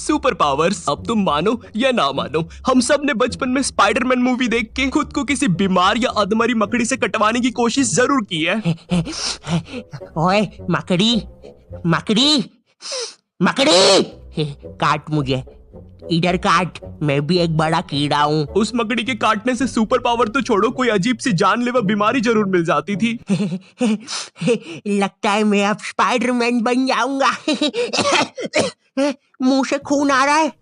Super powers. अब तुम मानो या ना मानो, हम सब ने बचपन में स्पाइडरमैन मूवी देख के खुद को किसी बीमार या अधमरी मकड़ी से कटवाने की कोशिश जरूर की है। ओए मकड़ी मकड़ी मकड़ी, काट मुझे, इधर काट, मैं भी एक बड़ा कीड़ा हूँ। उस मकड़ी के काटने से सुपर पावर तो छोड़ो, कोई अजीब सी जानलेवा बीमारी जरूर मिल जाती थी। लगता है मैं अब स्पाइडरमैन बन जाऊंगा। मुंह से खून आ रहा है।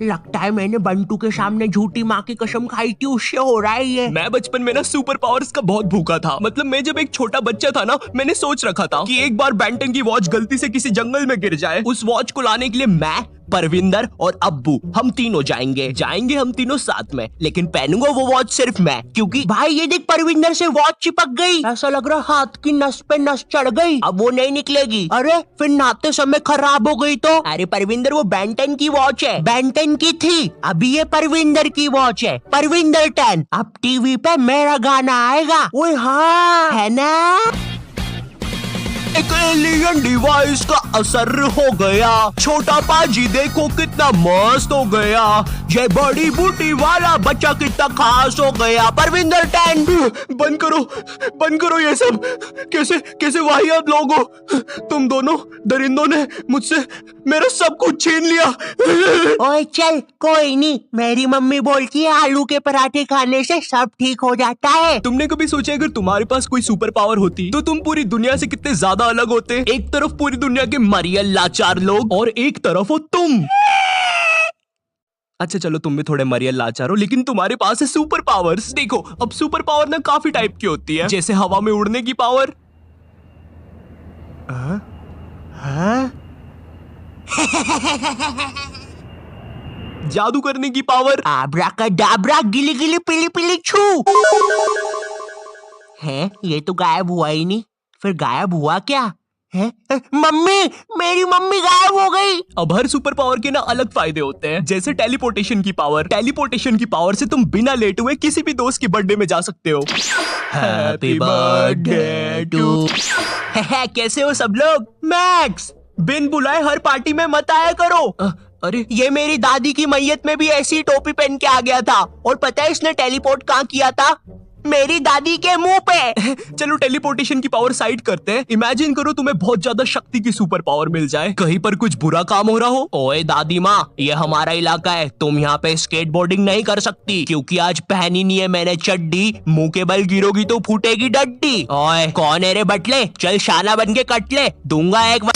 लगता है मैंने बंटू के सामने झूठी माँ की कसम खाई थी, उससे हो रहा है ये। मैं बचपन में ना सुपर पावर्स का बहुत भूखा था। मतलब मैं जब एक छोटा बच्चा था ना, मैंने सोच रखा था कि एक बार बेंटन की वॉच गलती से किसी जंगल में गिर जाए, उस वॉच को लाने के लिए मैं, परविंदर और अब्बू हम तीनों जाएंगे हम तीनों साथ में। लेकिन पहनूंगा वो वॉच सिर्फ मैं, क्योंकि भाई ये देख, परविंदर से वॉच चिपक गई। ऐसा लग रहा हाथ की नस पे नस चढ़ गई, अब वो नहीं निकलेगी। अरे फिर नहाते समय खराब हो गई तो? अरे परविंदर, वो बेंटन की वॉच है, बेंटन की थी, अभी ये परविंदर की वॉच है, परविंदर 10। अब टीवी पे मेरा गाना आएगा। ओए हाँ, है ना? एक एलियन डिवाइस का असर हो गया, छोटा पाजी देखो कितना मस्त हो गया, ये बड़ी बूटी वाला बच्चा कितना खास हो गया। परविंदर 10। बंद करो ये सब। कैसे वाहियात लोग हो तुम दोनों। दरिंदों ने मुझसे मेरा सब कुछ छीन लिया। ओए चल, कोई नहीं, मेरी मम्मी बोलती है आलू के पराठे खाने से सब ठीक हो जाता है। तुमने कभी सोचा अगर तुम्हारे पास कोई सुपर पावर होती तो तुम पूरी दुनिया से कितने ज्यादा अलग होते? एक तरफ पूरी दुनिया के मरियल लाचार लोग और एक तरफ हो तुम। अच्छा चलो, तुम भी थोड़े मरियल लाचार हो, लेकिन तुम्हारे पास है सुपर पावर्स। देखो, अब सुपर पावर ना काफी टाइप की होती है, जैसे हवा में उड़ने की पावर, जादू करने की पावर, आब्राकाडाब्रा, गिली गिली पिली पिली छू। है, ये तो गायब हुआ ही नहीं। फिर गायब हुआ क्या है? मम्मी, मेरी मम्मी गायब हो गई। अब हर सुपर पावर के ना अलग फायदे होते हैं, जैसे टेलीपोर्टेशन की पावर। टेलीपोर्टेशन की पावर से तुम बिना लेटे हुए किसी भी दोस्त के बर्थडे में जा सकते हो। Happy birthday to. कैसे हो सब लोग? मैक्स, बिन बुलाए हर पार्टी में मत आया करो। अरे ये मेरी दादी की मैयत में भी ऐसी टोपी पहन के आ गया था, और पता है इसने टेलीपोर्ट कहाँ किया था? मेरी दादी के मुंह पे। चलो टेलीपोर्टेशन की पावर साइड करते हैं। इमेजिन करो तुम्हें बहुत ज्यादा शक्ति की सुपर पावर मिल जाए, कहीं पर कुछ बुरा काम हो रहा हो। ओए दादी माँ, ये हमारा इलाका है, तुम यहाँ पे स्केटबोर्डिंग नहीं कर सकती, क्योंकि आज पहनी नहीं है मैंने चड्डी, मुंह के बल गिरोगी तो फूटेगी डड्डी। ओए कौन है रे बटले, चल शाना बन के कट ले, दूंगा एक।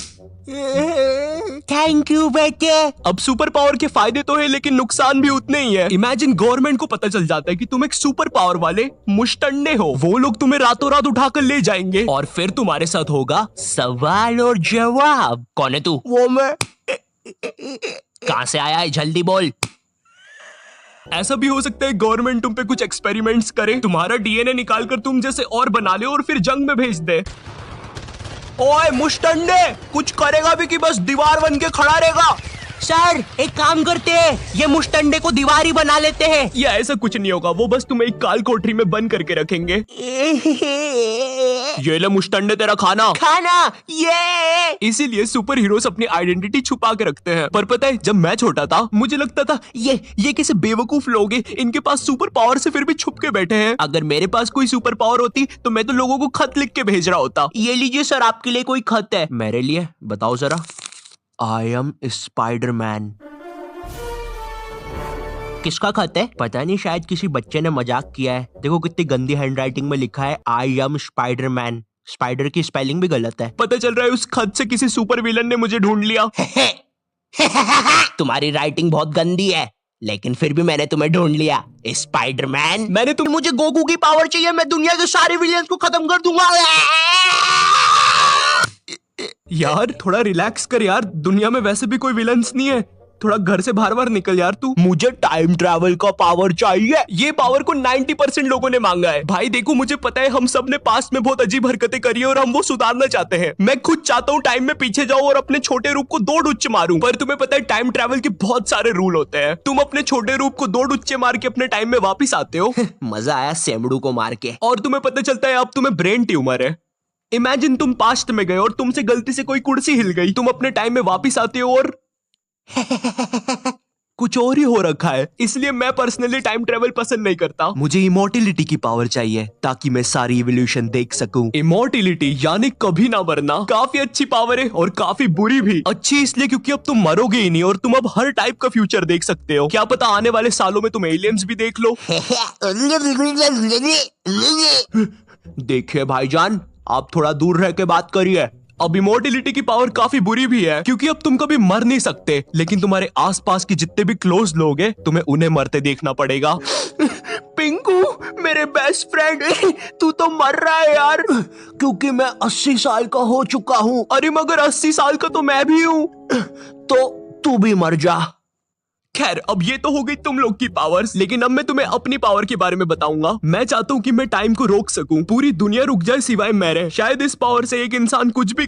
थैंक यू बेटे। अब सुपर पावर के फायदे तो है, लेकिन नुकसान भी उतने ही है। इमेजिन गवर्नमेंट को पता चल जाता है कि तुम एक सुपर पावर वाले मुश्तंडे हो, वो लोग तुम्हें रातों रात उठाकर ले जाएंगे और फिर तुम्हारे साथ होगा सवाल और जवाब। कौन है तू? वो मैं। कहाँ से आया है, जल्दी बोल। ऐसा भी हो सकता है गवर्नमेंट तुम पे कुछ एक्सपेरिमेंट्स करे, तुम्हारा डीएनए निकाल कर तुम जैसे और बना ले और फिर जंग में भेज दे। ओए मुश्तंडे, कुछ करेगा भी कि बस दीवार बन के खड़ा रहेगा? सर एक काम करते हैं, ये मुश्तंडे को दीवार ही बना लेते हैं। या ऐसा कुछ नहीं होगा, वो बस तुम्हें एक काल कोठरी में बंद करके रखेंगे। ये ले मुश्तंडे, तेरा खाना। ये इसीलिए सुपर हीरोज अपनी आइडेंटिटी छुपा के रखते हैं। पर पता है, जब मैं छोटा था मुझे लगता था ये कैसे बेवकूफ लोग हैं, इनके पास सुपर पावर से फिर भी छुप के बैठे हैं। अगर मेरे पास कोई सुपर पावर होती तो मैं तो लोगों को खत लिख के भेज रहा होता। ये लीजिए सर, आपके लिए कोई खत है। मेरे लिए? बताओ जरा। I am Spiderman. किसका खत है? पता नहीं, शायद किसी बच्चे ने मजाक किया है। देखो कितनी गंदी हैंडराइटिंग में लिखा है, आई एम स्पाइडरमैन। स्पाइडर की स्पेलिंग भी गलत है। पता चल रहा है उस खत से किसी सुपर विलन ने मुझे ढूंढ लिया। तुम्हारी राइटिंग बहुत गंदी है, लेकिन फिर भी मैंने तुम्हें ढूंढ लिया, स्पाइडरमैन। मुझे गोकू की पावर चाहिए, मैं दुनिया के सारे विलियंस को खत्म कर दूंगा। यार थोड़ा रिलैक्स कर यार, दुनिया में वैसे भी कोई विलन्स नहीं है, थोड़ा घर से बाहर निकल यार तू। मुझे टाइम ट्रैवल का पावर चाहिए। ये पावर को 90% लोगों ने मांगा है। भाई देखो, मुझे पता है हम सब ने पास्ट में बहुत अजीब हरकतें करी है और हम वो सुधारना चाहते हैं। मैं खुद चाहता हूँ टाइम में पीछे जाऊं और अपने छोटे रूप को 2 डुच्चे मारूं, पर तुम्हें पता है टाइम ट्रैवल के बहुत सारे रूल होते हैं। तुम अपने छोटे रूप को 2 डुच्चे मार के अपने टाइम में वापिस आते हो। मजा आया सेमड़ू को मार के। और तुम्हें पता चलता है अब तुम्हें ब्रेन ट्यूमर है। इमेजिन तुम पास्ट में गए और तुमसे गलती से कोई कुर्सी हिल गई, तुम अपने टाइम में वापिस आते हो और कुछ और ही हो रखा है, इसलिए मैं पर्सनली टाइम ट्रेवल पसंद नहीं करता। मुझे इमोर्टिलिटी की पावर चाहिए ताकि मैं सारी इवोल्यूशन देख सकूं। इमोर्टिलिटी यानी कभी ना मरना काफी अच्छी पावर है और काफी बुरी भी। अच्छी इसलिए क्योंकि अब तुम मरोगे ही नहीं और तुम अब हर टाइप का फ्यूचर देख सकते हो। क्या पता आने वाले सालों में तुम एलियंस भी देख लो। देखिए भाईजान, आप थोड़ा दूर रह के बात करिए। अब इमोर्टिलिटी की पावर काफी बुरी भी है क्योंकि अब तुम कभी मर नहीं सकते, लेकिन तुम्हारे आसपास के जितने भी क्लोज लोग हैं तुम्हें उन्हें मरते देखना पड़ेगा। पिंकू, मेरे बेस्ट फ्रेंड, तू तो मर रहा है यार, क्योंकि मैं 80 साल का हो चुका हूँ। अरे मगर 80 साल का तो मैं भी हूँ। तो तू भी मर जा। खैर, अब ये तो हो गई तुम लोग की पावर्स, लेकिन अब मैं तुम्हें अपनी पावर के बारे में बताऊंगा। मैं चाहता हूँ कि मैं टाइम को रोक सकूं, पूरी दुनिया रुक जाए सिवाय मेरे। शायद इस पावर से एक इंसान कुछ भी